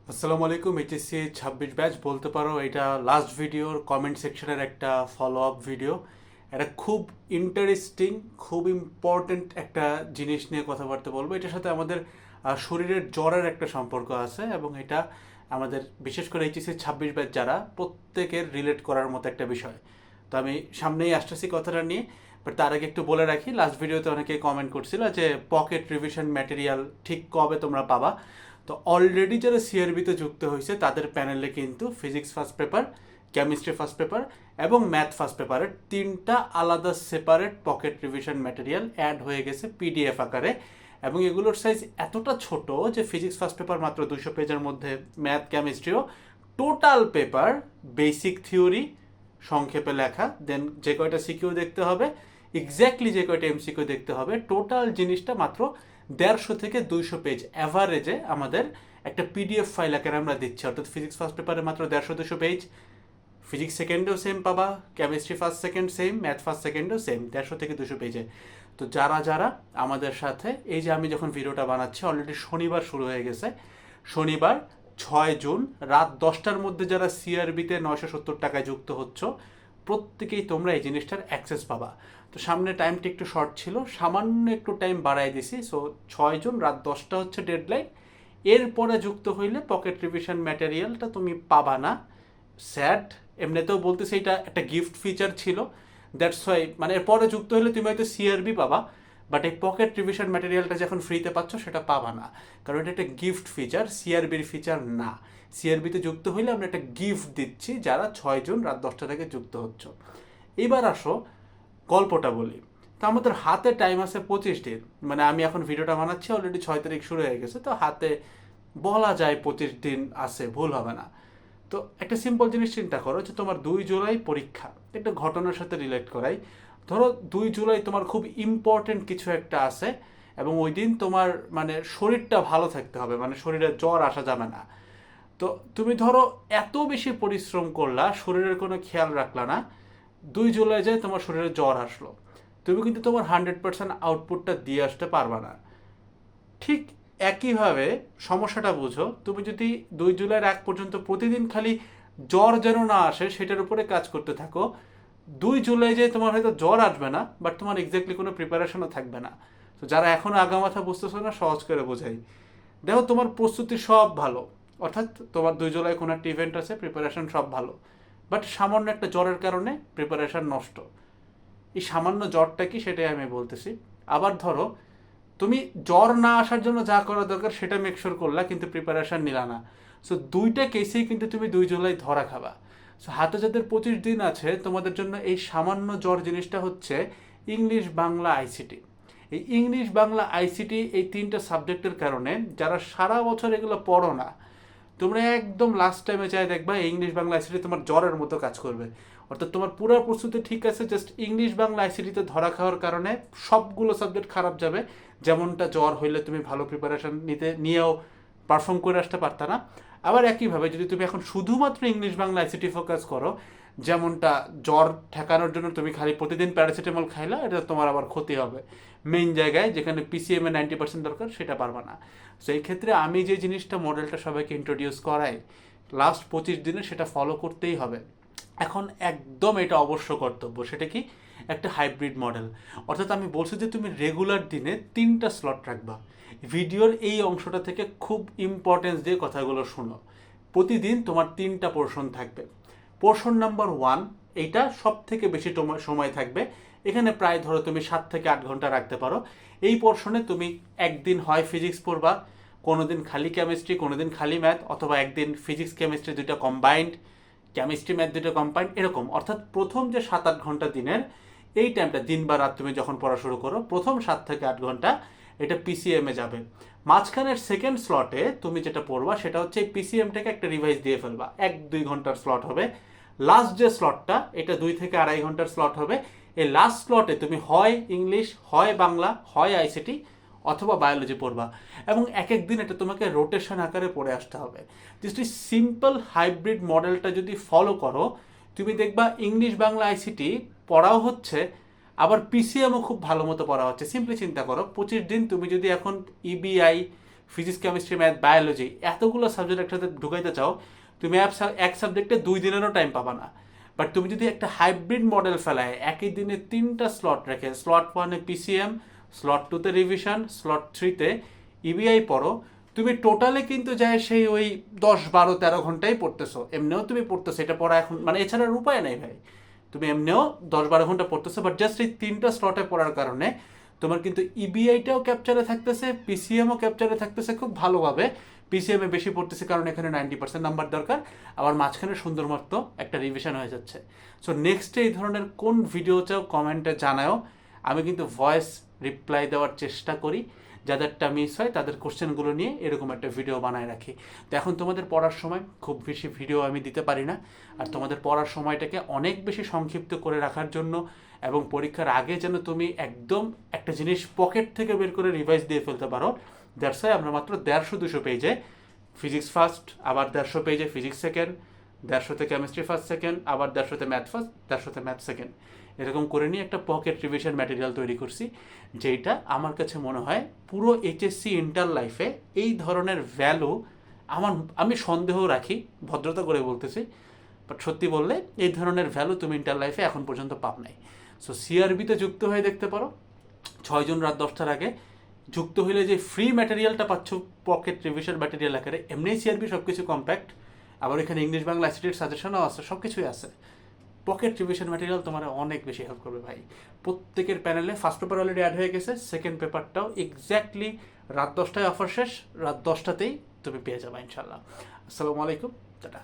আসসালামু আলাইকুম। HSC 26 batch বলতে পারো। এটা লাস্ট ভিডিওর কমেন্ট সেকশনের একটা ফলো আপ ভিডিও। এটা খুব ইন্টারেস্টিং, খুব ইম্পর্টেন্ট একটা জিনিস নিয়ে কথাবার্তা বলবো। এটার সাথে আমাদের শরীরের জ্বরের একটা সম্পর্ক আছে, এবং এটা আমাদের বিশেষ করে এইচএসসি 26 ব্যাচ যারা, প্রত্যেকের রিলেট করার মতো একটা বিষয়। তো আমি সামনেই আসতেছি কথাটা নিয়ে, বাট তার আগে একটু বলে রাখি, লাস্ট ভিডিওতে অনেকে কমেন্ট করছিল যে পকেট রিভিশন ম্যাটেরিয়াল ঠিক কবে তোমরা পাবা। তো অলরেডি যারা সিআরবিতে যুক্ত হয়েছে তাদের প্যানেলে কিন্তু physics first paper, chemistry first paper এবং ম্যাথ ফার্স্ট পেপারের তিনটা আলাদা separate pocket revision material add হয়ে গেছে পিডিএফ আকারে। এবং এগুলোর সাইজ এতটা ছোট যে ফিজিক্স ফার্স্ট পেপার মাত্র 200 পেজের মধ্যে, ম্যাথ কেমিস্ট্রিও টোটাল পেপার, বেসিক থিওরি সংক্ষেপে লেখা, দেন যে কয়টা সিকিউ দেখতে হবে, এক্স্যাক্টলি যে কয়টা এমসিকিউ দেখতে হবে, টোটাল জিনিসটা মাত্র 150 থেকে 200 পেজ অ্যাভারেজে আমাদের একটা পিডিএফ ফাইল আকারে আমরা দিচ্ছি। অর্থাৎ ফিজিক্স ফার্স্ট পেপারে মাত্র 150-200 পেজ, ফিজিক্স সেকেন্ডেও সেম পাবা, chemistry first second same, math first সেকেন্ডেও সেম, 150 থেকে 200 পেজে। তো যারা যারা আমাদের সাথে, এই যে আমি যখন ভিডিওটা বানাচ্ছি অলরেডি শনিবার শুরু হয়ে গেছে, শনিবার 6 জুন রাত 10টার মধ্যে যারা সিআরবিতে 970 টাকায় যুক্ত হচ্ছ, প্রত্যেকেই তোমরা এই জিনিসটার অ্যাক্সেস পাবা। তো সামনে টাইমটা একটু শর্ট ছিল, সামান্য একটু টাইম বাড়াই দিছি। সো 6 জুন রাত 10টা হচ্ছে ডেডলাইন। এরপরে যুক্ত হইলে পকেট রিভিশন ম্যাটেরিয়ালটা তুমি পাবা না। স্যাড, এমনিতেও বলতেছি এটা একটা গিফট ফিচার ছিল, দ্যাটস ওয়াই। মানে এরপরে যুক্ত হলে তুমি হয়তো সিআরবি পাবা, বাট এই পকেট রিভিশন ম্যাটেরিয়ালটা যখন ফ্রিতে পাচ্ছ সেটা পাবা না, কারণ এটা একটা গিফট ফিচার, সিআরবির ফিচার না। সিআরবিতে যুক্ত হইলে আমরা একটা গিফট দিচ্ছি যারা 6 জুন রাত 10টা থেকে যুক্ত হচ্ছ। এবার আসো গল্পটা বলি। তো আমাদের হাতে টাইম আছে 25 দিন, মানে আমি এখন ভিডিওটা বানাচ্ছি অলরেডি 6 তারিখ শুরু হয়ে গেছে, তো হাতে বলা যায় 25 দিন আছে, ভুল হবে না। তো একটা সিম্পল জিনিস চিন্তা করো যে তোমার 2 জুলাই পরীক্ষা, একটা ঘটনার সাথে রিলেট করাই। ধরো 2 জুলাই তোমার খুব ইম্পর্টেন্ট কিছু একটা আছে, এবং ওই দিন তোমার মানে শরীরটা ভালো থাকতে হবে, মানে শরীরে জ্বর আসা যাবে না। তো তুমি ধরো এত বেশি পরিশ্রম করলা, শরীরের কোনো খেয়াল রাখলা না, 2 জুলাই যায় তোমার শরীরে জ্বর আসলো, তুমি কিন্তু তোমার 100% আউটপুটটা দিয়ে আসতে পারবা না। ঠিক একইভাবে সমস্যাটা বুঝো, তুমি যদি 2 জুলাইয়ের আগ পর্যন্ত প্রতিদিন খালি জ্বর যেন না আসে সেটার উপরে কাজ করতে থাকো, 2 জুলাই যে তোমার হয়তো জ্বর আসবে না, বাট তোমার এক্স্যাক্টলি কোনো প্রিপারেশনও থাকবে না। তো যারা এখনো আগামাথা বুঝতেছো না, সহজ করে বোঝাই। দেখো তোমার প্রস্তুতি সব ভালো, অর্থাৎ তোমার 2 জুলাই কোনো একটা ইভেন্ট আছে, প্রিপারেশন সব ভালো, বাট সামান্য একটা জ্বরের কারণে প্রিপারেশন নষ্ট। এই সামান্য জ্বরটা কি সেটাই আমি বলতেছি। আবার ধরো তুমি জ্বর না আসার জন্য যা করা দরকার সেটা মেকশোর করলা, কিন্তু প্রিপারেশন নিলা না। সো দুইটা কেসেই কিন্তু তুমি 2 জুলাই ধরা খাবা। সো হাতে যাদের 25 দিন আছে, তোমাদের জন্য এই সামান্য জ্বর জিনিসটা হচ্ছে ইংলিশ বাংলা আইসিটি। এই ইংলিশ বাংলা আইসিটি এই তিনটা সাবজেক্টের কারণে যারা সারা বছর এগুলো পড়ো না, তোমরা একদম লাস্ট টাইমে যাই দেখবা ইংলিশ বাংলা আইসিটি তোমার জ্বরের মতো কাজ করবে। অর্থাৎ তোমার পুরো প্রস্তুতি ঠিক আছে, জাস্ট ইংলিশ বাংলা আইসিটিতে ধরা খাওয়ার কারণে সবগুলো সাবজেক্ট খারাপ যাবে। যেমনটা জ্বর হইলে তুমি ভালো প্রিপারেশন নিয়েও পারফর্ম করে আসতে পারতা না। আবার একইভাবে যদি তুমি এখন শুধুমাত্র ইংলিশ বাংলা আইসিটি ফোকাস করো, যেমনটা জ্বর ঠেকানোর জন্য তুমি খালি প্রতিদিন প্যারাসিটামল খাইলা, এটা তোমার আবার ক্ষতি হবে। মেইন জায়গায় যেখানে পিসিএম এ 90% দরকার সেটা পারবা না। সেই ক্ষেত্রে আমি যে জিনিসটা মডেলটা সবাইকে ইন্ট্রোডিউস করাই লাস্ট 25 দিনে, সেটা ফলো করতেই হবে। এখন একদম এটা অবশ্য কর্তব্য, সেটা কি? একটা হাইব্রিড মডেল। অর্থাৎ আমি বলছি যে তুমি রেগুলার দিনে 3টা স্লট রাখবা। ভিডিওর এই অংশটা থেকে খুব ইম্পর্টেন্স দিয়ে কথাগুলো শোনো। প্রতিদিন তোমার 3টা পোর্শন থাকবে। পোর্শন নাম্বার 1, এইটা সব থেকে বেশি সময় থাকবে। এখানে প্রায় ধরো তুমি 7 থেকে 8 ঘন্টা রাখতে পারো। এই পোর্শনে তুমি একদিন হয় ফিজিক্স পড়বা, কোনো দিন খালি কেমিস্ট্রি, কোনো দিন খালি ম্যাথ, অথবা একদিন ফিজিক্স কেমিস্ট্রি দুইটা কম্বাইন্ড, কেমিস্ট্রি ম্যাথ দুটো কম্বাইন্ড, এরকম। অর্থাৎ প্রথম যে 7-8 ঘন্টা দিনের, এই টাইমটা দিন বা রাত তুমি যখন পড়া শুরু করো, প্রথম 7 থেকে 8 ঘন্টা এটা পিসিএমে যাবে। মাঝখানের সেকেন্ড স্লটে তুমি যেটা পড়বা সেটা হচ্ছে পিসিএমটাকে একটা রিভাইজ দিয়ে ফেলবা, 1-2 ঘন্টার স্লট হবে। লাস্ট যে স্লটটা, এটা 2 থেকে 2.5 ঘন্টার স্লট হবে। এই লাস্ট স্লটে তুমি হয় ইংলিশ, হয় বাংলা, হয় আইসিটি, অথবা বায়োলজি পড়বা। এবং এক এক দিন এটা তোমাকে রোটেশন আকারে পড়ে আসতে হবে। জাস্ট এই সিম্পল হাইব্রিড মডেলটা যদি ফলো করো, তুমি দেখবা ইংলিশ বাংলা আইসিটি পড়াও হচ্ছে, আবার পিসিএমও খুব ভালো মতো পড়া হচ্ছে। সিম্পলি চিন্তা করো, 25 দিন তুমি যদি এখন EBI, physics chemistry math biology এতগুলো সাবজেক্ট একসাথে ঢুকাইতে চাও, তুমি এক সাবজেক্টে 2 দিনেরও টাইম পাবা না। বাট তুমি যদি একটা হাইব্রিড মডেল ফেলায় একই দিনে 3টা স্লট রেখে, স্লট 1-এ পিসিএম, স্লট 2-তে রিভিশন, স্লট 3-তে ইবিআই পড়ো, তুমি টোটালে কিন্তু যায় সেই ওই 10-12-13 ঘন্টাই পড়তেছো। এমনিও তুমি পড়তেছো, এটা পড়া এখন মানে এছাড়া আর উপায় নাই ভাই। তুমি এমনিও 10-12 ঘন্টা পড়তেছো, বাট জাস্ট এই 3টা স্লটে পড়ার কারণে তোমার কিন্তু ইবিআইটাও ক্যাপচারে থাকতেছে, পিসিএমও ক্যাপচারে থাকতেছে খুব ভালোভাবে। পিসিএমে বেশি পড়তেছে কারণ এখানে 90% নাম্বার দরকার, আবার মাঝখানে সুন্দর মতো একটা রিভিশন হয়ে যাচ্ছে। সো নেক্সটে এই ধরনের কোন ভিডিও চাও কমেন্টে জানাও, আমি কিন্তু ভয়েস রিপ্লাই দেওয়ার চেষ্টা করি। যাদেরটা মিস হয় তাদের কোশ্চেনগুলো নিয়ে এরকম একটা ভিডিও বানায় রাখি। তো এখন তোমাদের পড়ার সময় খুব বেশি ভিডিও আমি দিতে পারি না, আর তোমাদের পড়ার সময়টাকে অনেক বেশি সংক্ষিপ্ত করে রাখার জন্য এবং পরীক্ষার আগে যেন তুমি একদম একটা জিনিস পকেট থেকে বের করে রিভাইজ দিয়ে ফেলতে পারো, দ্যাটস ওয়াই আমরা মাত্র 150-200 পেজে ফিজিক্স ফার্স্ট, আবার 150 পেজে ফিজিক্স সেকেন্ড, 150-তে কেমিস্ট্রি ফার্স্ট সেকেন্ড, আবার 150-তে ম্যাথ ফার্স্ট, 150-তে ম্যাথ সেকেন্ড, এরকম করে নিয়ে একটা পকেট রিভিশন ম্যাটেরিয়াল তৈরি করছি, যেটা আমার কাছে মনে হয় পুরো এইচএসসি ইন্টার লাইফে এই ধরনের ভ্যালু আমি সন্দেহ রাখি, ভদ্রতা করে বলতেছি, বাট সত্যি বললে এই ধরনের ভ্যালু তুমি ইন্টার লাইফে এখন পর্যন্ত পাও নাই। সো সিআরবিতে যুক্ত হয়ে দেখতে পারো, 6 জুন রাত 10টার আগে যুক্ত হইলে যে ফ্রি ম্যাটেরিয়ালটা পাচ্ছ পকেট রিভিশন ম্যাটেরিয়াল আকারে, এমনি সিআরবি সব কিছু কম্প্যাক্ট, আবার এখানে ইংলিশ বাংলা অ্যাসিডের সাজেশনও আছে, সব কিছুই আছে। পকেট রিভিশন ম্যাটেরিয়াল তোমার অনেক বেশি হেল্প করবে ভাই। প্রত্যেকের প্যানেলে ফার্স্ট পেপার অলরেডি অ্যাড হয়ে গেছে, সেকেন্ড পেপারটাও এক্স্যাক্টলি রাত 10টায় অফার শেষ, রাত 10টাতেই তুমি পেয়ে যাবে ইনশাল্লাহ। আসসালামু আলাইকুম, টাটা।